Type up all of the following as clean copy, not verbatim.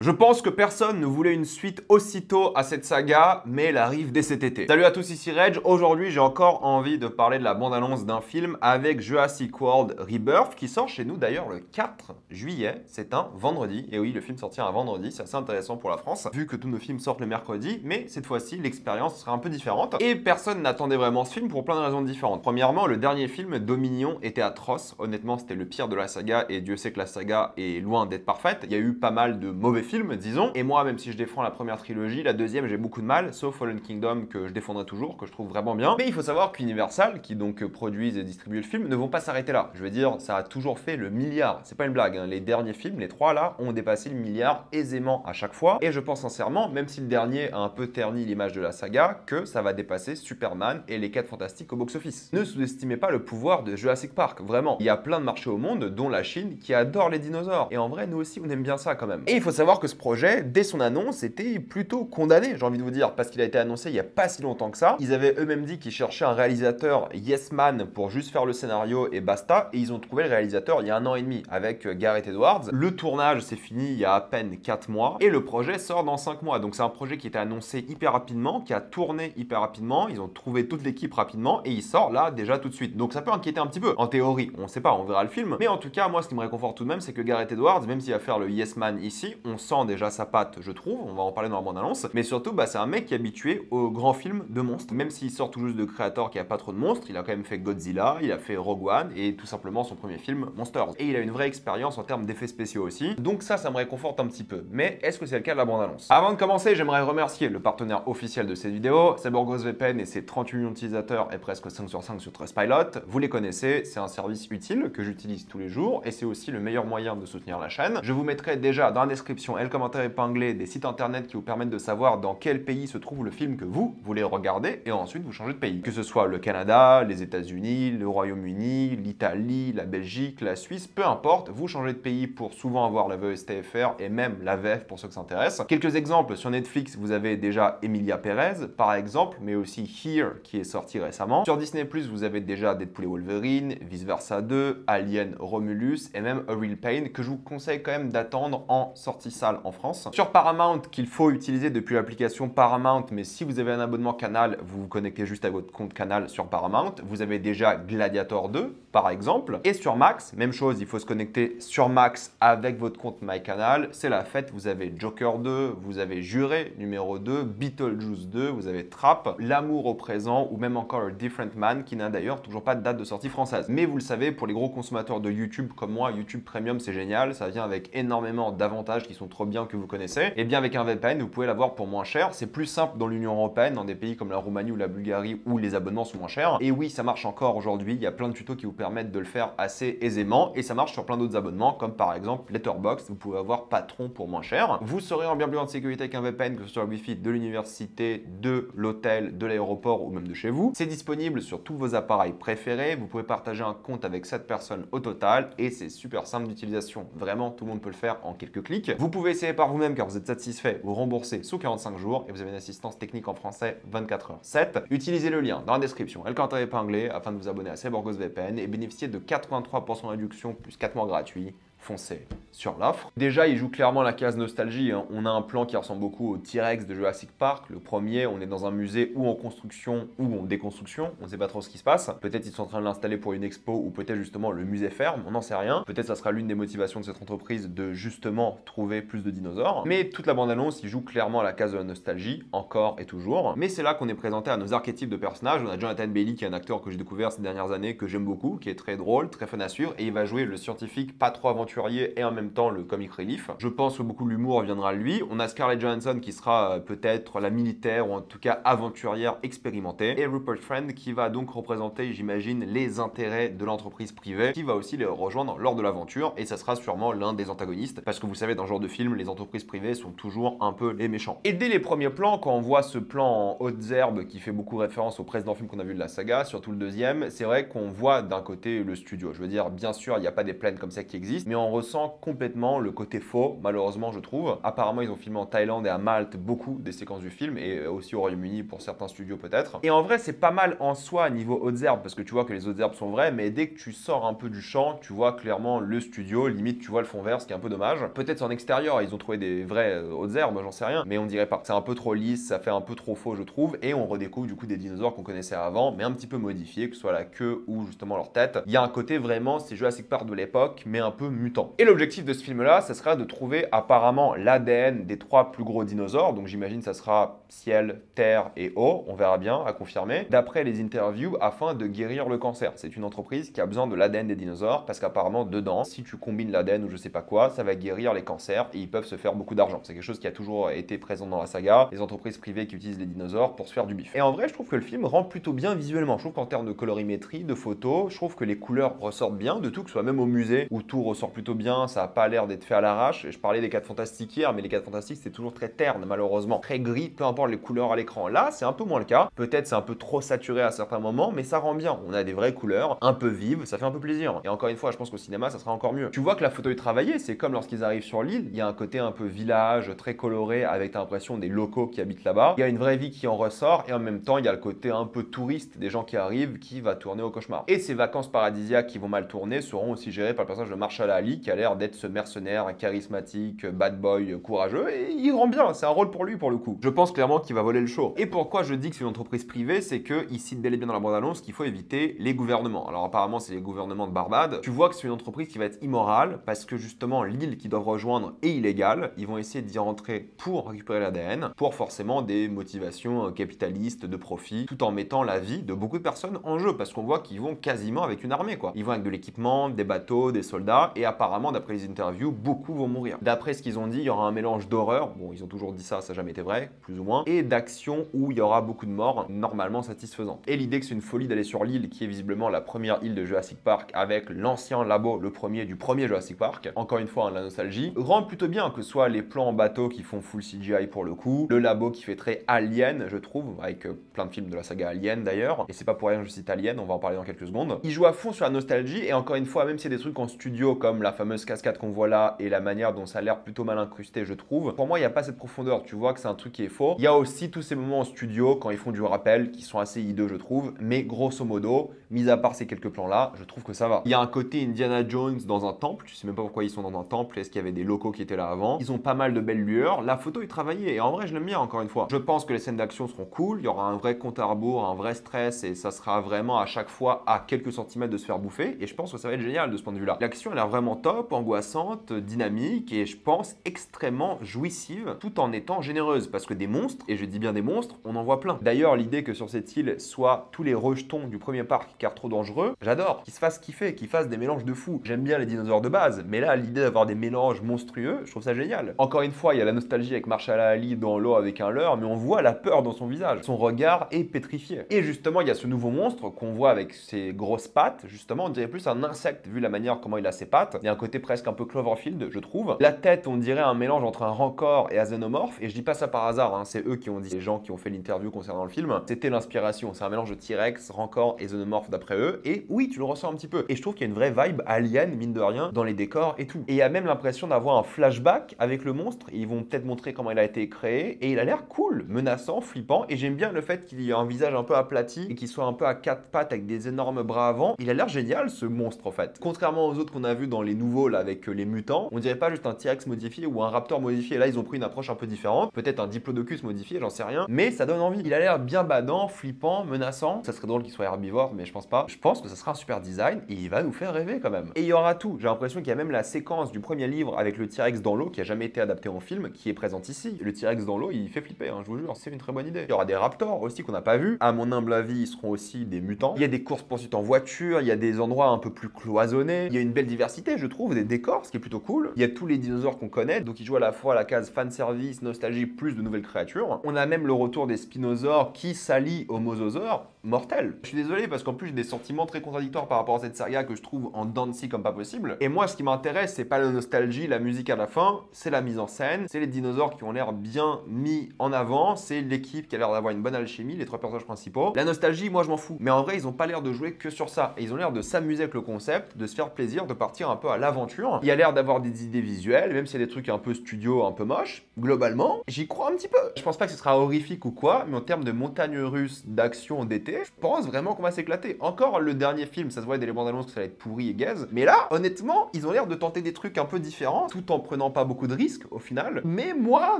Je pense que personne ne voulait une suite aussitôt à cette saga, mais elle arrive dès cet été. Salut à tous, ici Reg. Aujourd'hui, j'ai encore envie de parler de la bande-annonce d'un film avec Jurassic World Rebirth, qui sort chez nous d'ailleurs le 4 juillet. C'est un vendredi. Et oui, le film sortira un vendredi, c'est assez intéressant pour la France, vu que tous nos films sortent le mercredi, mais cette fois-ci, l'expérience sera un peu différente. Et personne n'attendait vraiment ce film pour plein de raisons différentes. Premièrement, le dernier film, Dominion, était atroce. Honnêtement, c'était le pire de la saga, et Dieu sait que la saga est loin d'être parfaite. Il y a eu pas mal de mauvais films, disons. Et moi, même si je défends la première trilogie, la deuxième, j'ai beaucoup de mal, sauf Fallen Kingdom, que je défendrai toujours, que je trouve vraiment bien. Mais il faut savoir qu'Universal, qui donc produisent et distribuent le film, ne vont pas s'arrêter là. Je veux dire, ça a toujours fait le milliard. C'est pas une blague, hein. Les derniers films, les trois là, ont dépassé le milliard aisément à chaque fois. Et je pense sincèrement, même si le dernier a un peu terni l'image de la saga, que ça va dépasser Superman et les 4 Fantastiques au box-office. Ne sous-estimez pas le pouvoir de Jurassic Park, vraiment. Il y a plein de marchés au monde, dont la Chine, qui adore les dinosaures. Et en vrai, nous aussi, on aime bien ça quand même. Et il faut savoir que ce projet, dès son annonce, était plutôt condamné, j'ai envie de vous dire, parce qu'il a été annoncé il n'y a pas si longtemps que ça. Ils avaient eux-mêmes dit qu'ils cherchaient un réalisateur yes man pour juste faire le scénario et basta, et ils ont trouvé le réalisateur il y a 1 an et demi avec Gareth Edwards. Le tournage s'est fini il y a à peine 4 mois, et le projet sort dans 5 mois. Donc c'est un projet qui était annoncé hyper rapidement, qui a tourné hyper rapidement, ils ont trouvé toute l'équipe rapidement, et il sort là déjà tout de suite. Donc ça peut inquiéter un petit peu. En théorie, on sait pas, on verra le film, mais en tout cas, moi ce qui me réconforte tout de même, c'est que Gareth Edwards, même s'il va faire le yes man ici, on sent déjà sa patte, je trouve, on va en parler dans la bande-annonce, mais surtout, c'est un mec qui est habitué aux grands films de monstres. Même s'il sort tout juste de Creator qui a pas trop de monstres, il a quand même fait Godzilla, il a fait Rogue One et tout simplement son premier film, Monsters. Et il a une vraie expérience en termes d'effets spéciaux aussi. Donc ça me réconforte un petit peu. Mais est-ce que c'est le cas de la bande-annonce? Avant de commencer, j'aimerais remercier le partenaire officiel de cette vidéo, c'est BorgosVPN et ses 38 millions d'utilisateurs et presque 5 sur 5 sur Trustpilot. Vous les connaissez, c'est un service utile que j'utilise tous les jours et c'est aussi le meilleur moyen de soutenir la chaîne. Je vous mettrai déjà dans la description et le commentaire épinglé des sites internet qui vous permettent de savoir dans quel pays se trouve le film que vous voulez regarder et ensuite vous changez de pays. Que ce soit le Canada, les États-Unis, le Royaume-Uni, l'Italie, la Belgique, la Suisse, peu importe, vous changez de pays pour souvent avoir la VSTFR et même la VF pour ceux que ça intéresse. Quelques exemples, sur Netflix, vous avez déjà Emilia Pérez, par exemple, mais aussi Here, qui est sorti récemment. Sur Disney+, vous avez déjà Deadpool et Wolverine, Vice Versa 2, Alien Romulus et même A Real Pain, que je vous conseille quand même d'attendre en sortie salle en France. Sur Paramount, qu'il faut utiliser depuis l'application Paramount, mais si vous avez un abonnement Canal, vous vous connectez juste à votre compte Canal sur Paramount. Vous avez déjà Gladiator 2, par exemple. Et sur Max, même chose, il faut se connecter sur Max avec votre compte MyCanal. C'est la fête, vous avez Joker 2, vous avez Juré numéro 2, Beetlejuice 2, vous avez Trap, L'amour au présent ou même encore A Different Man, qui n'a d'ailleurs toujours pas de date de sortie française. Mais vous le savez, pour les gros consommateurs de YouTube comme moi, YouTube Premium, c'est génial. Ça vient avec énormément d'avantages qui sont trop bien que vous connaissez. Et bien avec un VPN, vous pouvez l'avoir pour moins cher. C'est plus simple dans l'Union européenne, dans des pays comme la Roumanie ou la Bulgarie où les abonnements sont moins chers. Et oui, ça marche encore aujourd'hui. Il y a plein de tutos qui vous permettent de le faire assez aisément. Et ça marche sur plein d'autres abonnements, comme par exemple Letterboxd. Vous pouvez avoir Patron pour moins cher. Vous serez en bien plus grande sécurité avec un VPN, que ce soit le Wi-Fi de l'université, de l'hôtel, de l'aéroport ou même de chez vous. C'est disponible sur tous vos appareils préférés. Vous pouvez partager un compte avec 7 personnes au total. Et c'est super simple d'utilisation. Vraiment, tout le monde peut le faire en quelques clics. Vous pouvez essayer par vous-même car vous êtes satisfait ou remboursé sous 45 jours et vous avez une assistance technique en français 24h/7. Utilisez le lien dans la description et le commentaire épinglé afin de vous abonner à SeBorgosVPN et bénéficier de 83% de réduction plus 4 mois gratuits. Foncez sur l'offre. Déjà, il joue clairement la case nostalgie, hein. On a un plan qui ressemble beaucoup au T-Rex de Jurassic Park. Le premier, on est dans un musée ou en construction ou en déconstruction. On ne sait pas trop ce qui se passe. Peut-être ils sont en train de l'installer pour une expo ou peut-être justement le musée ferme. On n'en sait rien. Peut-être ça sera l'une des motivations de cette entreprise de justement trouver plus de dinosaures. Mais toute la bande-annonce, il joue clairement la case de la nostalgie, encore et toujours. Mais c'est là qu'on est présenté à nos archétypes de personnages. On a Jonathan Bailey qui est un acteur que j'ai découvert ces dernières années, que j'aime beaucoup, qui est très drôle, très fun à suivre et il va jouer le scientifique pas trop aventurier et en même temps le comic relief. Je pense que beaucoup de l'humour viendra de lui. On a Scarlett Johansson qui sera peut-être la militaire ou en tout cas aventurière expérimentée et Rupert Friend qui va donc représenter, j'imagine, les intérêts de l'entreprise privée qui va aussi les rejoindre lors de l'aventure et ça sera sûrement l'un des antagonistes parce que vous savez, dans ce genre de film, les entreprises privées sont toujours un peu les méchants. Et dès les premiers plans, quand on voit ce plan en hautes herbes qui fait beaucoup référence au précédent film qu'on a vu de la saga, surtout le deuxième, c'est vrai qu'on voit d'un côté le studio. Je veux dire, bien sûr, il n'y a pas des plaines comme ça qui existent, mais on ressent complètement le côté faux, malheureusement je trouve. Apparemment ils ont filmé en Thaïlande et à Malte beaucoup des séquences du film, et aussi au Royaume-Uni pour certains studios peut-être. Et en vrai c'est pas mal en soi niveau hautes herbes, parce que tu vois que les hautes herbes sont vraies, mais dès que tu sors un peu du champ, tu vois clairement le studio, limite tu vois le fond vert, ce qui est un peu dommage. Peut-être en extérieur ils ont trouvé des vraies hautes herbes, j'en sais rien, mais on dirait pas. C'est un peu trop lisse, ça fait un peu trop faux je trouve, et on redécouvre du coup des dinosaures qu'on connaissait avant, mais un petit peu modifiés, que ce soit la queue ou justement leur tête. Il y a un côté vraiment, c'est Jurassic Park de l'époque, mais un peu mutant. Et l'objectif de ce film-là, ça sera de trouver apparemment l'ADN des 3 plus gros dinosaures, donc j'imagine ça sera ciel, terre et eau, on verra bien, à confirmer, d'après les interviews, afin de guérir le cancer. C'est une entreprise qui a besoin de l'ADN des dinosaures, parce qu'apparemment dedans, si tu combines l'ADN ou je sais pas quoi, ça va guérir les cancers, et ils peuvent se faire beaucoup d'argent. C'est quelque chose qui a toujours été présent dans la saga, les entreprises privées qui utilisent les dinosaures pour se faire du bif. Et en vrai, je trouve que le film rend plutôt bien visuellement. Je trouve qu'en termes de colorimétrie, de photos, je trouve que les couleurs ressortent bien, de tout, que ce soit même au musée, où tout ressort plutôt bien, ça a pas l'air d'être fait à l'arrache. Je parlais des 4 Fantastiques hier, mais les 4 Fantastiques, c'est toujours très terne, malheureusement. Très gris, peu importe les couleurs à l'écran. Là, c'est un peu moins le cas. Peut-être c'est un peu trop saturé à certains moments, mais ça rend bien. On a des vraies couleurs, un peu vives, ça fait un peu plaisir. Et encore une fois, je pense qu'au cinéma, ça sera encore mieux. Tu vois que la photo est travaillée, c'est comme lorsqu'ils arrivent sur l'île, il y a un côté un peu village, très coloré, avec l'impression des locaux qui habitent là-bas. Il y a une vraie vie qui en ressort, et en même temps, il y a le côté un peu touriste des gens qui arrivent, qui va tourner au cauchemar. Et ces vacances paradisiaques qui vont mal tourner seront aussi gérées par le personnage de Marshall Ali, qui a l'air d'être ce mercenaire charismatique, bad boy, courageux, et il rend bien, c'est un rôle pour lui pour le coup. Je pense clairement qu'il va voler le show. Et pourquoi je dis que c'est une entreprise privée, c'est qu'il cite bel et bien dans la bande-annonce qu'il faut éviter les gouvernements. Alors apparemment c'est les gouvernements de Barbade. Tu vois que c'est une entreprise qui va être immorale, parce que justement l'île qu'ils doivent rejoindre est illégale. Ils vont essayer d'y rentrer pour récupérer l'ADN, pour forcément des motivations capitalistes, de profit, tout en mettant la vie de beaucoup de personnes en jeu, parce qu'on voit qu'ils vont quasiment avec une armée quoi. Ils vont avec de l'équipement, des bateaux, des soldats, et apparemment d'après les interviews, beaucoup vont mourir. D'après ce qu'ils ont dit, il y aura un mélange d'horreur, bon ils ont toujours dit ça, ça n'a jamais été vrai, plus ou moins, et d'action où il y aura beaucoup de morts, normalement satisfaisantes. Et l'idée que c'est une folie d'aller sur l'île, qui est visiblement la première île de Jurassic Park, avec l'ancien labo, le premier du premier Jurassic Park, encore une fois la nostalgie, rend plutôt bien, que ce soit les plans en bateau qui font full CGI pour le coup, le labo qui fait très Alien, je trouve, avec plein de films de la saga Alien d'ailleurs, et c'est pas pour rien que je cite Alien, on va en parler dans quelques secondes. Il joue à fond sur la nostalgie, et encore une fois, même s'il y a des trucs en studio, comme la fameuse cascade qu'on voit là, et la manière dont ça a l'air plutôt mal incrusté, je trouve, pour moi, il n'y a pas cette profondeur, tu vois que c'est un truc qui est faux. Il y a aussi tous ces moments en studio, quand ils font du rappel, qui sont assez hideux, je trouve, mais grosso modo, mis à part ces quelques plans-là, je trouve que ça va. Il y a un côté Indiana Jones dans un temple, tu sais même pas pourquoi ils sont dans un temple, est-ce qu'il y avait des locaux qui étaient là avant. Ils ont pas mal de belles lueurs, la photo est travaillée, et en vrai, je l'aime bien, encore une fois. Je pense que les scènes d'action seront cool, il y aura un vrai compte à rebours, un vrai stress, et ça sera vraiment à chaque fois à quelques centimètres de se faire bouffer, et je pense que ça va être génial de ce point de vue-là. L'action a l'air vraiment top, angoissante, dynamique, et je pense extrêmement jouissive, tout en étant généreuse, parce que des monstres, et je dis bien des monstres, on en voit plein. D'ailleurs, l'idée que sur cette île soit tous les rejetons du premier parc car trop dangereux, j'adore. Qu'ils se fassent kiffer, qu'ils fassent des mélanges de fous. J'aime bien les dinosaures de base, mais là, l'idée d'avoir des mélanges monstrueux, je trouve ça génial. Encore une fois, il y a la nostalgie avec Marshall Ali dans l'eau avec un leurre, mais on voit la peur dans son visage. Son regard est pétrifié. Et justement, il y a ce nouveau monstre qu'on voit avec ses grosses pattes, justement, on dirait plus un insecte, vu la manière comment il a ses pattes. Il y a un côté presque un peu Cloverfield, je trouve. La tête, on dirait un mélange entre un rancor et un xénomorphe, et je dis pas ça par hasard, hein, c'est eux qui ont dit, les gens qui ont fait l'interview concernant le film, c'était l'inspiration. C'est un mélange de T-Rex, rancor et xénomorphe d'après eux, et oui, tu le ressens un petit peu. Et je trouve qu'il y a une vraie vibe alien, mine de rien, dans les décors et tout. Et il y a même l'impression d'avoir un flashback avec le monstre, et ils vont peut-être montrer comment il a été créé, et il a l'air cool, menaçant, flippant, et j'aime bien le fait qu'il y ait un visage un peu aplati, et qu'il soit un peu à 4 pattes avec des énormes bras avant. Il a l'air génial, ce monstre, en fait. Contrairement aux autres qu'on a vu dans les nouveaux, là, avec les mutants, on dirait pas juste un T-Rex modifié ou un Raptor modifié. Là, ils ont pris une approche un peu différente, peut-être un Diplodocus modifié, j'en sais rien, mais ça donne envie. Il a l'air bien badant, flippant, menaçant. Ça serait drôle qu'il soit herbivore, mais je pense pas. Je pense que ça sera un super design, et il va nous faire rêver quand même. Et il y aura tout. J'ai l'impression qu'il y a même la séquence du premier livre avec le T-Rex dans l'eau, qui a jamais été adapté en film, qui est présente ici. Le T-Rex dans l'eau, il fait flipper, hein, je vous jure, c'est une très bonne idée. Il y aura des raptors aussi qu'on n'a pas vu. À mon humble avis, ils seront aussi des mutants. Il y a des courses-poursuites en voiture, il y a des endroits un peu plus cloisonnés. Il y a une belle diversité, je trouve, des décors, ce qui est plutôt cool. Il y a tous les dinosaures qu'on connaît, donc ils jouent à la fois à la case fanservice, nostalgie, plus de nouvelles créatures. On a même le retour des spinosaures qui s'allient aux mosasaures. mortel. Je suis désolé parce qu'en plus j'ai des sentiments très contradictoires par rapport à cette saga que je trouve en dents de scie comme pas possible. Et moi ce qui m'intéresse c'est pas la nostalgie, la musique à la fin, c'est la mise en scène, c'est les dinosaures qui ont l'air bien mis en avant, c'est l'équipe qui a l'air d'avoir une bonne alchimie, les trois personnages principaux. La nostalgie, moi je m'en fous. Mais en vrai ils ont pas l'air de jouer que sur ça. Et ils ont l'air de s'amuser avec le concept, de se faire plaisir, de partir un peu à l'aventure. Il y a l'air d'avoir des idées visuelles, même s'il y a des trucs un peu studio, un peu moches. Globalement, j'y crois un petit peu. Je pense pas que ce sera horrifique ou quoi, mais en termes de montagne russe, d'action d'été, je pense vraiment qu'on va s'éclater. Encore le dernier film, ça se voit dès les bandes annonces que ça va être pourri et gaze. Mais là, honnêtement, ils ont l'air de tenter des trucs un peu différents, tout en prenant pas beaucoup de risques au final. Mais moi,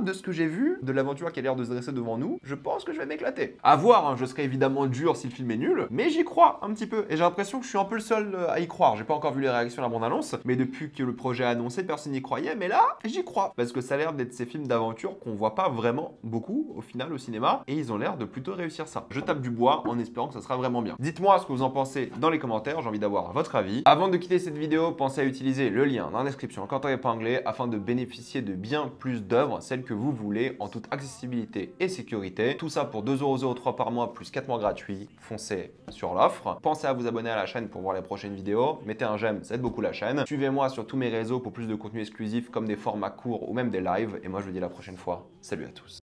de ce que j'ai vu, de l'aventure qui a l'air de se dresser devant nous, je pense que je vais m'éclater. À voir, hein, je serai évidemment dur si le film est nul, mais j'y crois un petit peu. Et j'ai l'impression que je suis un peu le seul à y croire. J'ai pas encore vu les réactions à la bande-annonce, mais depuis que le projet a annoncé, personne n'y croyait. Mais là, j'y crois. Parce que ça a l'air d'être ces films d'aventure qu'on voit pas vraiment beaucoup au final au cinéma, et ils ont l'air de plutôt réussir ça. Je tape du bois en espérant que ça sera vraiment bien. Dites-moi ce que vous en pensez dans les commentaires, j'ai envie d'avoir votre avis. Avant de quitter cette vidéo, pensez à utiliser le lien dans la description en commentaire épinglé afin de bénéficier de bien plus d'œuvres, celles que vous voulez, en toute accessibilité et sécurité. Tout ça pour 2,03€ par mois plus 4 mois gratuits. Foncez sur l'offre. Pensez à vous abonner à la chaîne pour voir les prochaines vidéos. Mettez un j'aime, ça aide beaucoup la chaîne. Suivez-moi sur tous mes réseaux pour plus de contenu exclusif comme des formats courts ou même des lives. Et moi je vous dis à la prochaine fois. Salut à tous.